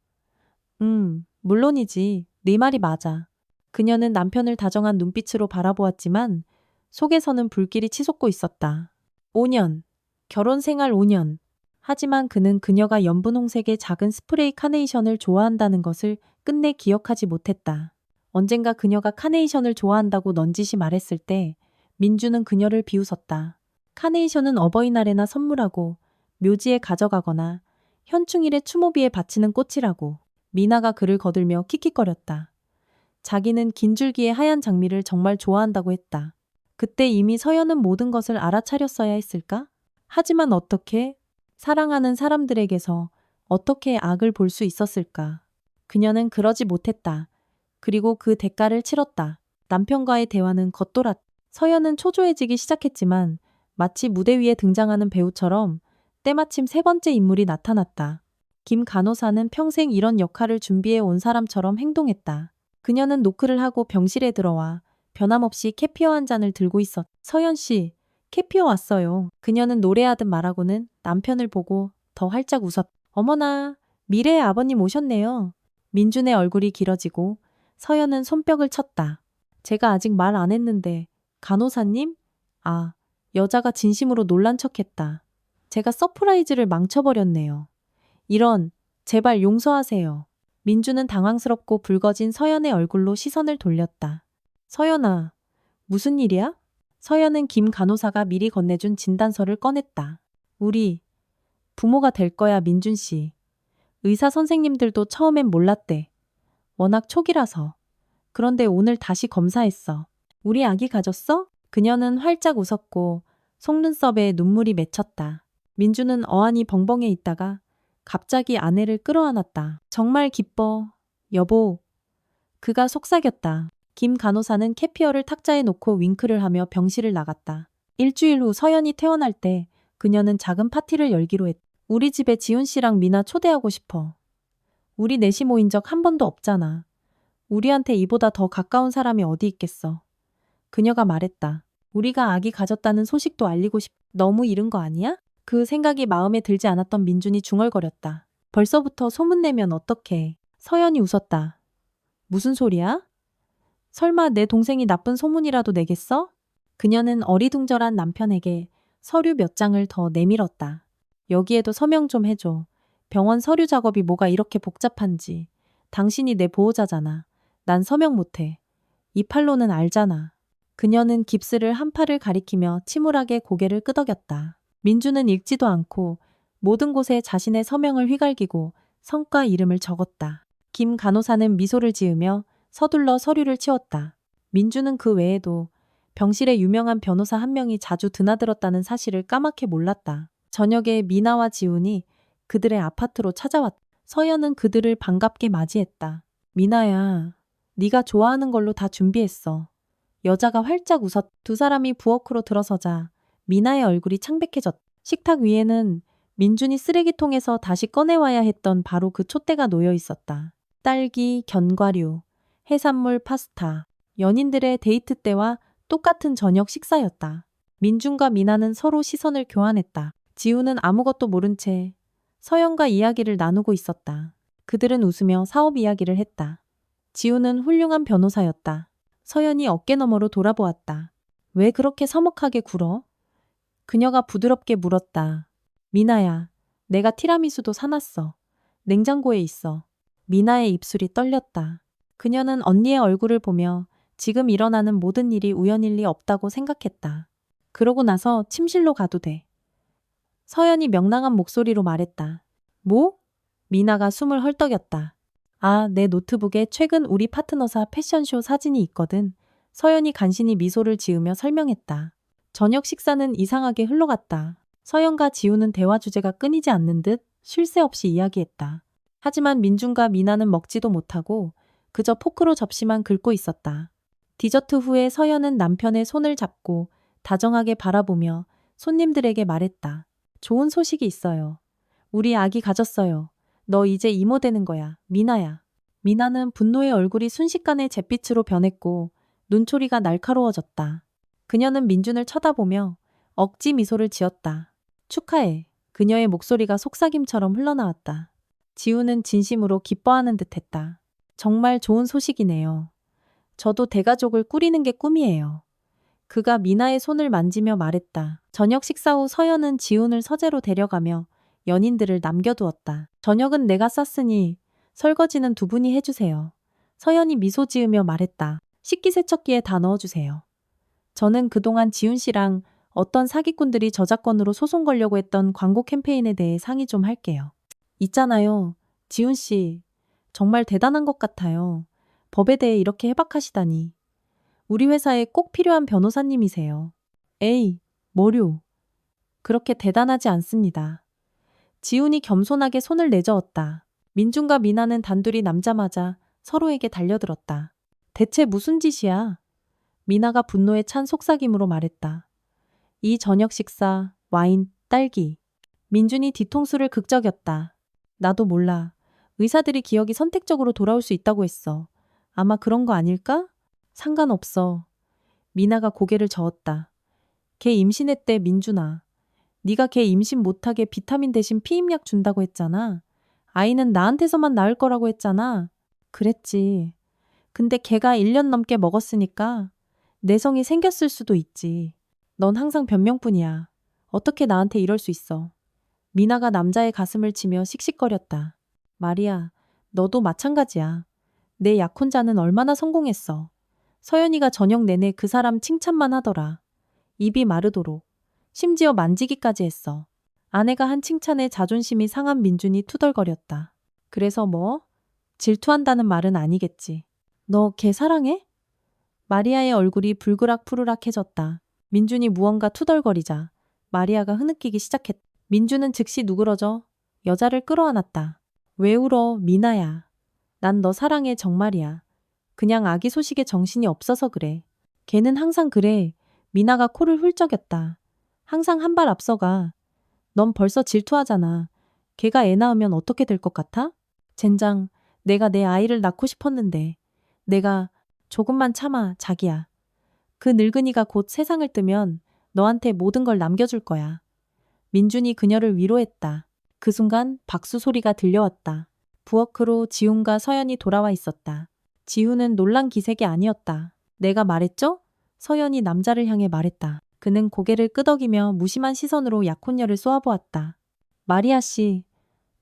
물론이지. 네 말이 맞아. 그녀는 남편을 다정한 눈빛으로 바라보았지만 속에서는 불길이 치솟고 있었다. 5년. 결혼 생활 5년. 하지만 그는 그녀가 연분홍색의 작은 스프레이 카네이션을 좋아한다는 것을 끝내 기억하지 못했다. 언젠가 그녀가 카네이션을 좋아한다고 넌지시 말했을 때 민주는 그녀를 비웃었다. 카네이션은 어버이날에나 선물하고 묘지에 가져가거나 현충일에 추모비에 바치는 꽃이라고. 미나가 그를 거들며 킥킥거렸다. 자기는 긴 줄기의 하얀 장미를 정말 좋아한다고 했다. 그때 이미 서연은 모든 것을 알아차렸어야 했을까? 하지만 어떻게? 사랑하는 사람들에게서 어떻게 악을 볼 수 있었을까? 그녀는 그러지 못했다. 그리고 그 대가를 치렀다. 남편과의 대화는 겉돌았다. 서연은 초조해지기 시작했지만 마치 무대 위에 등장하는 배우처럼 때마침 세 번째 인물이 나타났다. 김 간호사는 평생 이런 역할을 준비해 온 사람처럼 행동했다. 그녀는 노크를 하고 병실에 들어와 변함없이 캐피어 한 잔을 들고 있었다. 서연 씨, 캐피어 왔어요. 그녀는 노래하듯 말하고는 남편을 보고 더 활짝 웃었다. 어머나, 미래의 아버님 오셨네요. 민준의 얼굴이 길어지고 서연은 손뼉을 쳤다. 제가 아직 말 안 했는데 간호사님? 아, 여자가 진심으로 놀란 척했다. 제가 서프라이즈를 망쳐버렸네요. 이런, 제발 용서하세요. 민주는 당황스럽고 붉어진 서연의 얼굴로 시선을 돌렸다. 서연아, 무슨 일이야? 서연은 김 간호사가 미리 건네준 진단서를 꺼냈다. 우리 부모가 될 거야, 민준 씨. 의사 선생님들도 처음엔 몰랐대. 워낙 초기라서. 그런데 오늘 다시 검사했어. 우리 아기 가졌어? 그녀는 활짝 웃었고 속눈썹에 눈물이 맺혔다. 민주는 어안이 벙벙해 있다가 갑자기 아내를 끌어안았다. 정말 기뻐. 여보. 그가 속삭였다. 김 간호사는 캐피어를 탁자에 놓고 윙크를 하며 병실을 나갔다. 일주일 후 서연이 퇴원할 때 그녀는 작은 파티를 열기로 했다. 우리 집에 지훈 씨랑 미나 초대하고 싶어. 우리 넷이 모인 적 한 번도 없잖아. 우리한테 이보다 더 가까운 사람이 어디 있겠어. 그녀가 말했다. 우리가 아기 가졌다는 소식도 알리고 싶. 너무 이른 거 아니야? 그 생각이 마음에 들지 않았던 민준이 중얼거렸다. 벌써부터 소문내면 어떡해. 서연이 웃었다. 무슨 소리야? 설마 내 동생이 나쁜 소문이라도 내겠어? 그녀는 어리둥절한 남편에게 서류 몇 장을 더 내밀었다. 여기에도 서명 좀 해줘. 병원 서류 작업이 뭐가 이렇게 복잡한지. 당신이 내 보호자잖아. 난 서명 못해. 이 팔로는 알잖아. 그녀는 깁스를 한 팔을 가리키며 침울하게 고개를 끄덕였다. 민주는 읽지도 않고 모든 곳에 자신의 서명을 휘갈기고 성과 이름을 적었다. 김 간호사는 미소를 지으며 서둘러 서류를 치웠다. 민주는 그 외에도 병실에 유명한 변호사 한 명이 자주 드나들었다는 사실을 까맣게 몰랐다. 저녁에 미나와 지훈이 그들의 아파트로 찾아왔다. 서연은 그들을 반갑게 맞이했다. 미나야, 네가 좋아하는 걸로 다 준비했어. 여자가 활짝 웃었. 두 사람이 부엌으로 들어서자 미나의 얼굴이 창백해졌다. 식탁 위에는 민준이 쓰레기통에서 다시 꺼내와야 했던 바로 그 촛대가 놓여 있었다. 딸기, 견과류, 해산물, 파스타. 연인들의 데이트 때와 똑같은 저녁 식사였다. 민준과 미나는 서로 시선을 교환했다. 지우는 아무것도 모른 채 서연과 이야기를 나누고 있었다. 그들은 웃으며 사업 이야기를 했다. 지우는 훌륭한 변호사였다. 서연이 어깨너머로 돌아보았다. 왜 그렇게 서먹하게 굴어? 그녀가 부드럽게 물었다. 미나야, 내가 티라미수도 사놨어. 냉장고에 있어. 미나의 입술이 떨렸다. 그녀는 언니의 얼굴을 보며 지금 일어나는 모든 일이 우연일 리 없다고 생각했다. 그러고 나서 침실로 가도 돼. 서연이 명랑한 목소리로 말했다. 뭐? 미나가 숨을 헐떡였다. 아, 내 노트북에 최근 우리 파트너사 패션쇼 사진이 있거든. 서연이 간신히 미소를 지으며 설명했다. 저녁 식사는 이상하게 흘러갔다. 서연과 지우는 대화 주제가 끊이지 않는 듯 쉴 새 없이 이야기했다. 하지만 민준과 미나는 먹지도 못하고 그저 포크로 접시만 긁고 있었다. 디저트 후에 서연은 남편의 손을 잡고 다정하게 바라보며 손님들에게 말했다. 좋은 소식이 있어요. 우리 아기 가졌어요. 너 이제 이모 되는 거야, 미나야. 미나는 분노의 얼굴이 순식간에 잿빛으로 변했고 눈초리가 날카로워졌다. 그녀는 민준을 쳐다보며 억지 미소를 지었다. 축하해. 그녀의 목소리가 속삭임처럼 흘러나왔다. 지우는 진심으로 기뻐하는 듯했다. 정말 좋은 소식이네요. 저도 대가족을 꾸리는 게 꿈이에요. 그가 미나의 손을 만지며 말했다. 저녁 식사 후 서연은 지훈을 서재로 데려가며 연인들을 남겨두었다. 저녁은 내가 쌌으니 설거지는 두 분이 해주세요. 서연이 미소 지으며 말했다. 식기세척기에 다 넣어주세요. 저는 그동안 지훈 씨랑 어떤 사기꾼들이 저작권으로 소송 걸려고 했던 광고 캠페인에 대해 상의 좀 할게요. 있잖아요. 지훈 씨. 정말 대단한 것 같아요. 법에 대해 이렇게 해박하시다니. 우리 회사에 꼭 필요한 변호사님이세요. 에이, 뭐료. 그렇게 대단하지 않습니다. 지훈이 겸손하게 손을 내저었다. 민준과 미나는 단둘이 남자마자 서로에게 달려들었다. 대체 무슨 짓이야? 미나가 분노에 찬 속삭임으로 말했다. 이 저녁 식사, 와인, 딸기. 민준이 뒤통수를 극적였다. 나도 몰라. 의사들이 기억이 선택적으로 돌아올 수 있다고 했어. 아마 그런 거 아닐까? 상관없어. 미나가 고개를 저었다. 걔 임신했대, 민준아. 네가 걔 임신 못하게 비타민 대신 피임약 준다고 했잖아. 아이는 나한테서만 낳을 거라고 했잖아. 그랬지. 근데 걔가 1년 넘게 먹었으니까 내성이 생겼을 수도 있지. 넌 항상 변명뿐이야. 어떻게 나한테 이럴 수 있어. 미나가 남자의 가슴을 치며 씩씩거렸다. 마리아, 너도 마찬가지야. 내 약혼자는 얼마나 성공했어. 서연이가 저녁 내내 그 사람 칭찬만 하더라. 입이 마르도록. 심지어 만지기까지 했어. 아내가 한 칭찬에 자존심이 상한 민준이 투덜거렸다. 그래서 뭐? 질투한다는 말은 아니겠지. 너 걔 사랑해? 마리아의 얼굴이 불그락푸르락해졌다. 민준이 무언가 투덜거리자 마리아가 흐느끼기 시작했다. 민준은 즉시 누그러져 여자를 끌어안았다. 왜 울어, 미나야. 난 너 사랑해, 정말이야. 그냥 아기 소식에 정신이 없어서 그래. 걔는 항상 그래. 미나가 코를 훌쩍였다. 항상 한 발 앞서가. 넌 벌써 질투하잖아. 걔가 애 낳으면 어떻게 될 것 같아? 젠장, 내가 내 아이를 낳고 싶었는데. 내가 조금만 참아, 자기야. 그 늙은이가 곧 세상을 뜨면 너한테 모든 걸 남겨줄 거야. 민준이 그녀를 위로했다. 그 순간 박수 소리가 들려왔다. 부엌으로 지훈과 서연이 돌아와 있었다. 지훈은 놀란 기색이 아니었다. 내가 말했죠? 서연이 남자를 향해 말했다. 그는 고개를 끄덕이며 무심한 시선으로 약혼녀를 쏘아보았다. 마리아 씨,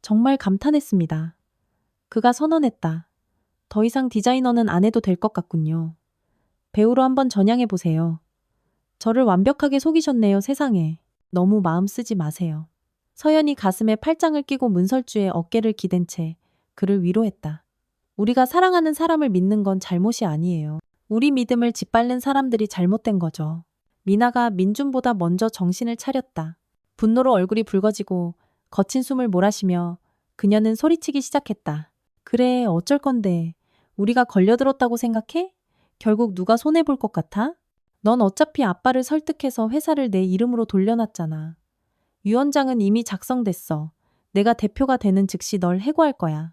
정말 감탄했습니다. 그가 선언했다. 더 이상 디자이너는 안 해도 될 것 같군요. 배우로 한번 전향해보세요. 저를 완벽하게 속이셨네요, 세상에. 너무 마음 쓰지 마세요. 서연이 가슴에 팔짱을 끼고 문설주에 어깨를 기댄 채 그를 위로했다. 우리가 사랑하는 사람을 믿는 건 잘못이 아니에요. 우리 믿음을 짓밟는 사람들이 잘못된 거죠. 미나가 민준보다 먼저 정신을 차렸다. 분노로 얼굴이 붉어지고 거친 숨을 몰아쉬며 그녀는 소리치기 시작했다. 그래, 어쩔 건데. 우리가 걸려들었다고 생각해? 결국 누가 손해볼 것 같아? 넌 어차피 아빠를 설득해서 회사를 내 이름으로 돌려놨잖아. 유언장은 이미 작성됐어. 내가 대표가 되는 즉시 널 해고할 거야.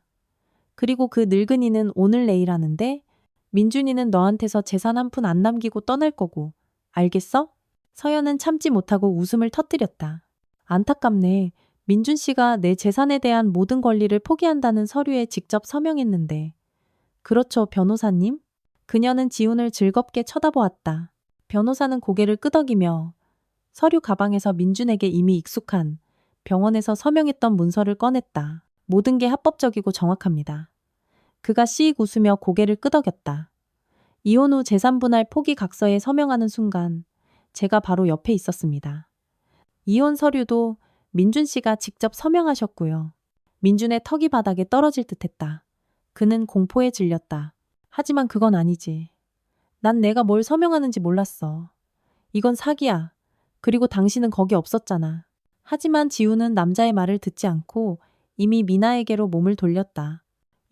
그리고 그 늙은이는 오늘 내일 하는데 민준이는 너한테서 재산 한 푼 안 남기고 떠날 거고. 알겠어? 서연은 참지 못하고 웃음을 터뜨렸다. 안타깝네. 민준 씨가 내 재산에 대한 모든 권리를 포기한다는 서류에 직접 서명했는데. 그렇죠, 변호사님? 그녀는 지훈을 즐겁게 쳐다보았다. 변호사는 고개를 끄덕이며 서류 가방에서 민준에게 이미 익숙한 병원에서 서명했던 문서를 꺼냈다. 모든 게 합법적이고 정확합니다. 그가 씩 웃으며 고개를 끄덕였다. 이혼 후 재산분할 포기 각서에 서명하는 순간 제가 바로 옆에 있었습니다. 이혼 서류도 민준 씨가 직접 서명하셨고요. 민준의 턱이 바닥에 떨어질 듯했다. 그는 공포에 질렸다. 하지만 그건 아니지. 난 내가 뭘 서명하는지 몰랐어. 이건 사기야. 그리고 당신은 거기 없었잖아. 하지만 지우는 남자의 말을 듣지 않고 이미 미나에게로 몸을 돌렸다.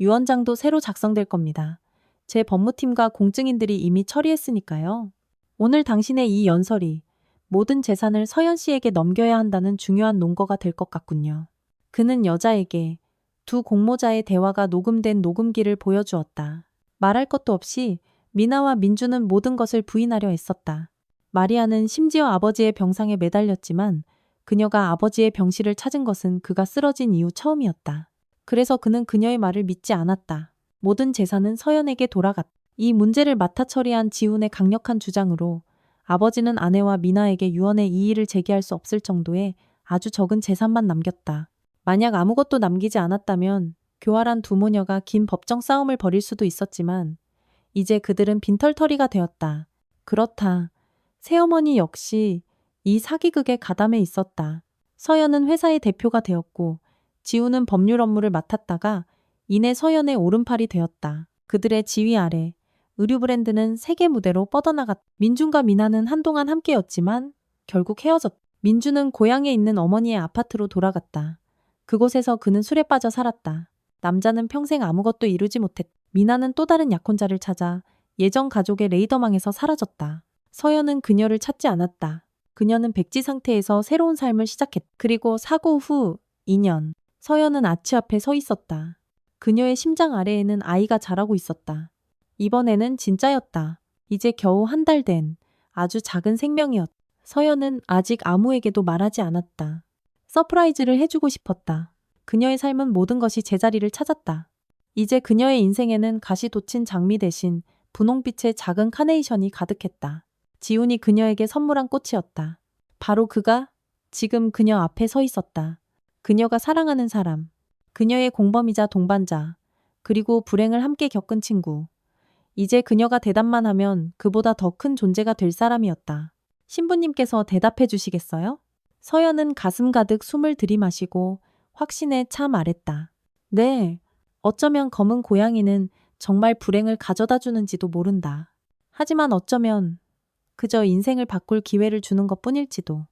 유언장도 새로 작성될 겁니다. 제 법무팀과 공증인들이 이미 처리했으니까요. 오늘 당신의 이 연설이 모든 재산을 서연 씨에게 넘겨야 한다는 중요한 논거가 될 것 같군요. 그는 여자에게 두 공모자의 대화가 녹음된 녹음기를 보여주었다. 말할 것도 없이 미나와 민주는 모든 것을 부인하려 애썼다. 마리아는 심지어 아버지의 병상에 매달렸지만 그녀가 아버지의 병실을 찾은 것은 그가 쓰러진 이후 처음이었다. 그래서 그는 그녀의 말을 믿지 않았다. 모든 재산은 서연에게 돌아갔다. 이 문제를 맡아 처리한 지훈의 강력한 주장으로 아버지는 아내와 미나에게 유언의 이의를 제기할 수 없을 정도의 아주 적은 재산만 남겼다. 만약 아무것도 남기지 않았다면 교활한 두 모녀가 긴 법정 싸움을 벌일 수도 있었지만 이제 그들은 빈털터리가 되었다. 그렇다. 새어머니 역시 이 사기극에 가담해 있었다. 서연은 회사의 대표가 되었고 지우는 법률 업무를 맡았다가 이내 서연의 오른팔이 되었다. 그들의 지휘 아래 의류 브랜드는 세계 무대로 뻗어나갔다. 민준과 미나는 한동안 함께였지만 결국 헤어졌다. 민준은 고향에 있는 어머니의 아파트로 돌아갔다. 그곳에서 그는 술에 빠져 살았다. 남자는 평생 아무것도 이루지 못했다. 미나는 또 다른 약혼자를 찾아 예전 가족의 레이더망에서 사라졌다. 서연은 그녀를 찾지 않았다. 그녀는 백지 상태에서 새로운 삶을 시작했다. 그리고 사고 후 2년, 서연은 아치 앞에 서 있었다. 그녀의 심장 아래에는 아이가 자라고 있었다. 이번에는 진짜였다. 이제 겨우 한 달 된 아주 작은 생명이었다. 서연은 아직 아무에게도 말하지 않았다. 서프라이즈를 해주고 싶었다. 그녀의 삶은 모든 것이 제자리를 찾았다. 이제 그녀의 인생에는 가시 돋친 장미 대신 분홍빛의 작은 카네이션이 가득했다. 지훈이 그녀에게 선물한 꽃이었다. 바로 그가 지금 그녀 앞에 서 있었다. 그녀가 사랑하는 사람, 그녀의 공범이자 동반자, 그리고 불행을 함께 겪은 친구. 이제 그녀가 대답만 하면 그보다 더 큰 존재가 될 사람이었다. 신부님께서 대답해 주시겠어요? 서연은 가슴 가득 숨을 들이마시고 확신에 차 말했다. 네, 어쩌면 검은 고양이는 정말 불행을 가져다 주는지도 모른다. 하지만 어쩌면 그저 인생을 바꿀 기회를 주는 것뿐일지도.